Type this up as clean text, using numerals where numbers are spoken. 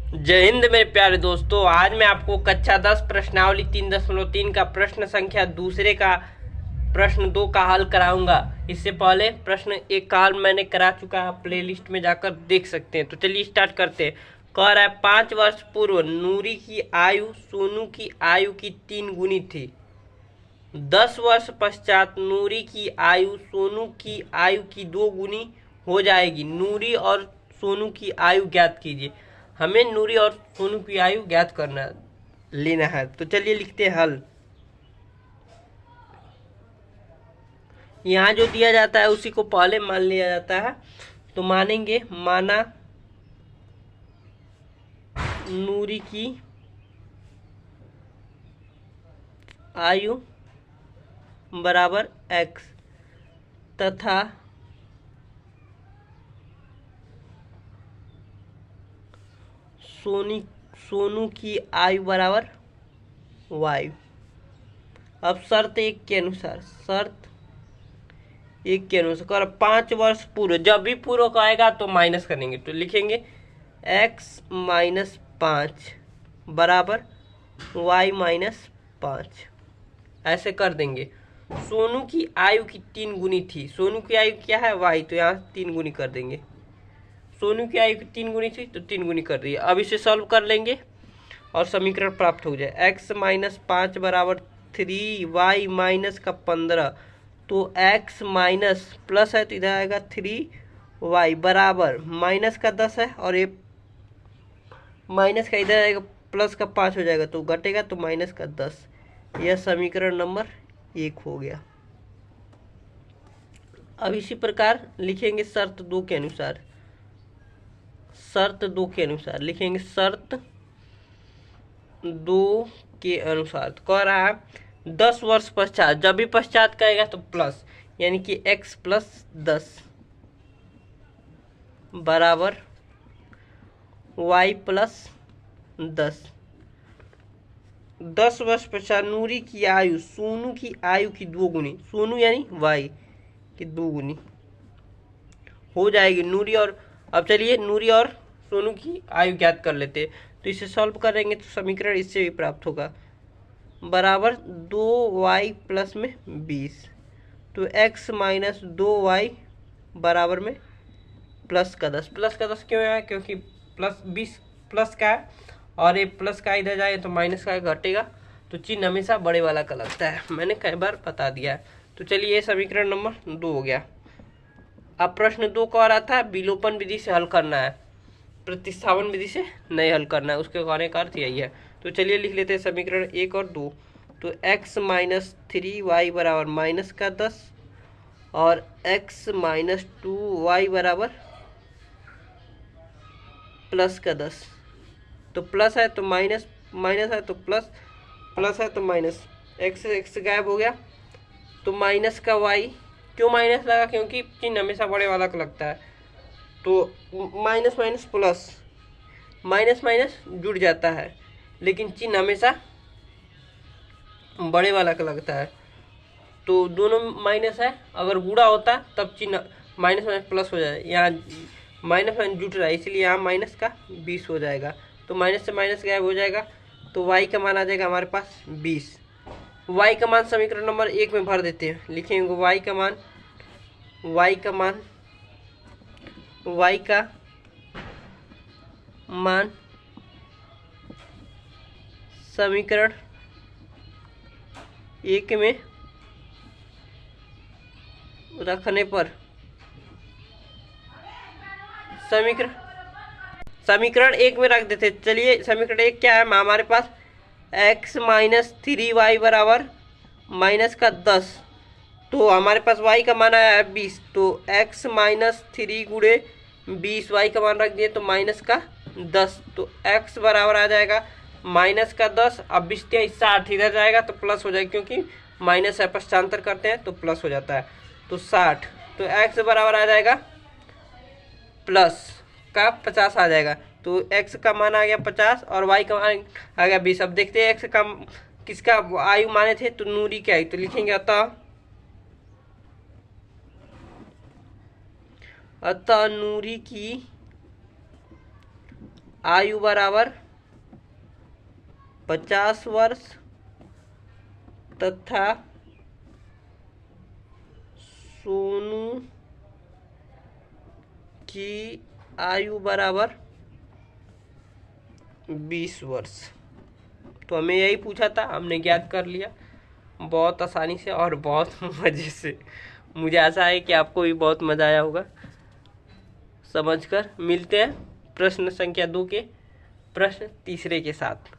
जय हिंद मेरे प्यारे दोस्तों। आज मैं आपको कक्षा 10 प्रश्नावली 3.3 का प्रश्न संख्या दूसरे का प्रश्न 2 का हल कराऊंगा। इससे पहले प्रश्न 1 का हल मैंने करा चुका है, प्लेलिस्ट में जाकर देख सकते हैं। तो चलिए स्टार्ट करते हैं। कह रहा है 5 वर्ष पूर्व नूरी की आयु सोनू की आयु की 3 गुनी थी। 10 वर्ष पश्चात नूरी की आयु सोनू की आयु की 2 गुनी हो जाएगी। नूरी और सोनू की आयु ज्ञात कीजिए। हमें नूरी और सोनू की आयु ज्ञात करना लेना है। तो चलिए लिखते हैं हल। यहाँ जो दिया जाता है उसी को पहले मान लिया जाता है। तो मानेंगे, माना नूरी की आयु बराबर x तथा सोनू की आयु बराबर y। अब शर्त एक के अनुसार 5 वर्ष पूर्व, जब भी पूर्व का आएगा तो माइनस करेंगे। तो लिखेंगे x माइनस 5 बराबर y माइनस 5, ऐसे कर देंगे। सोनू की आयु की 3 गुनी थी। सोनू की आयु क्या है? y, तो यहाँ 3 गुनी कर देंगे। सोनू की आयु की 3 गुनी थी तो 3 गुनी कर दी। अब इसे सॉल्व कर लेंगे और समीकरण प्राप्त हो जाए। x माइनस 5 बराबर 3 y माइनस का 15। तो x माइनस प्लस है तो इधर आएगा 3y बराबर माइनस का 10 है, और ये माइनस का इधर आएगा प्लस का 5 हो जाएगा तो घटेगा तो माइनस का 10। यह समीकरण नंबर 1 हो गया। अब इसी प्रकार लिखेंगे शर्त 2 के अनुसार। लिखेंगे शर्त 2 के अनुसार। तो कह रहा है 10 वर्ष पश्चात, जब भी पश्चात कहेगा तो प्लस, यानी कि x प्लस 10 बराबर y प्लस 10। 10 वर्ष पश्चात नूरी की आयु सोनू की आयु की 2 गुनी, सोनू यानी y की 2 गुनी हो जाएगी नूरी। और अब चलिए नूरी और सोनू की आयु ज्ञात कर लेते हैं। तो इसे सॉल्व करेंगे तो समीकरण इससे भी प्राप्त होगा, बराबर 2y प्लस में 20। तो x माइनस 2y बराबर में प्लस का 10। प्लस का 10 क्यों है? क्योंकि प्लस 20 प्लस का है, और ये प्लस का इधर जाए तो माइनस का घटेगा। तो चिन्ह हमेशा बड़े वाला का लगता है, मैंने कई बार बता दिया है। तो चलिए ये समीकरण नंबर 2 हो गया। अब प्रश्न 2 कह रहा था विलोपन विधि से हल करना है, प्रतिस्थापन विधि से नहीं हल करना है। उसके कहने का अर्थ यही है। तो चलिए लिख लेते हैं समीकरण 1 और 2। तो x माइनस 3y बराबर माइनस का 10 और x माइनस 2y बराबर प्लस का 10। तो प्लस है तो माइनस, माइनस है तो प्लस, प्लस है तो माइनस, x गायब हो गया तो माइनस का y। क्यों माइनस लगा? क्योंकि चिन्ह हमेशा बड़े वाला का लगता है। तो minus minus plus, minus minus जुड़ जाता है, लेकिन चिन्ह हमेशा बड़े वाला का लगता है। तो दोनों माइनस है, अगर गुणा होता तब चिन्ह माइनस माइनस प्लस हो जाए। यहाँ माइनस माइनस जुट रहा है, इसलिए यहाँ माइनस का 20 हो जाएगा। तो माइनस से माइनस गायब हो जाएगा, तो y का मान आ जाएगा हमारे पास 20। y का मान समीकरण नंबर 1 में भर देते हैं। लिखेंगे y का मान समीकरण 1 में रखने पर समीकरण 1 में रख देते। चलिए समीकरण 1 क्या है हमारे पास? x माइनस 3y बराबर माइनस का 10। तो हमारे पास y का मान आया है 20। तो x माइनस 3 गुणे 20, y का मान रख दिए तो माइनस का 10। तो x बराबर आ जाएगा माइनस का 10। अब 20 60 इधर जाएगा तो प्लस हो जाएगा, क्योंकि माइनस है, पश्चांतर करते हैं तो प्लस हो जाता है। तो 60, तो x बराबर आ जाएगा प्लस का 50 आ जाएगा। तो x का मान आ गया 50 और y का मान आ गया 20। अब देखते हैं x का किसका आयु माने थे, तो नूरी की आयु। तो लिखेंगे अतः नूरी की आयु बराबर 50 वर्ष तथा सोनू की आयु बराबर 20 वर्ष। तो हमें यही पूछा था, हमने ज्ञात कर लिया बहुत आसानी से और बहुत मज़े से। मुझे आशा है कि आपको भी बहुत मज़ा आया होगा समझकर। मिलते हैं प्रश्न संख्या 2 के प्रश्न तीसरे के साथ।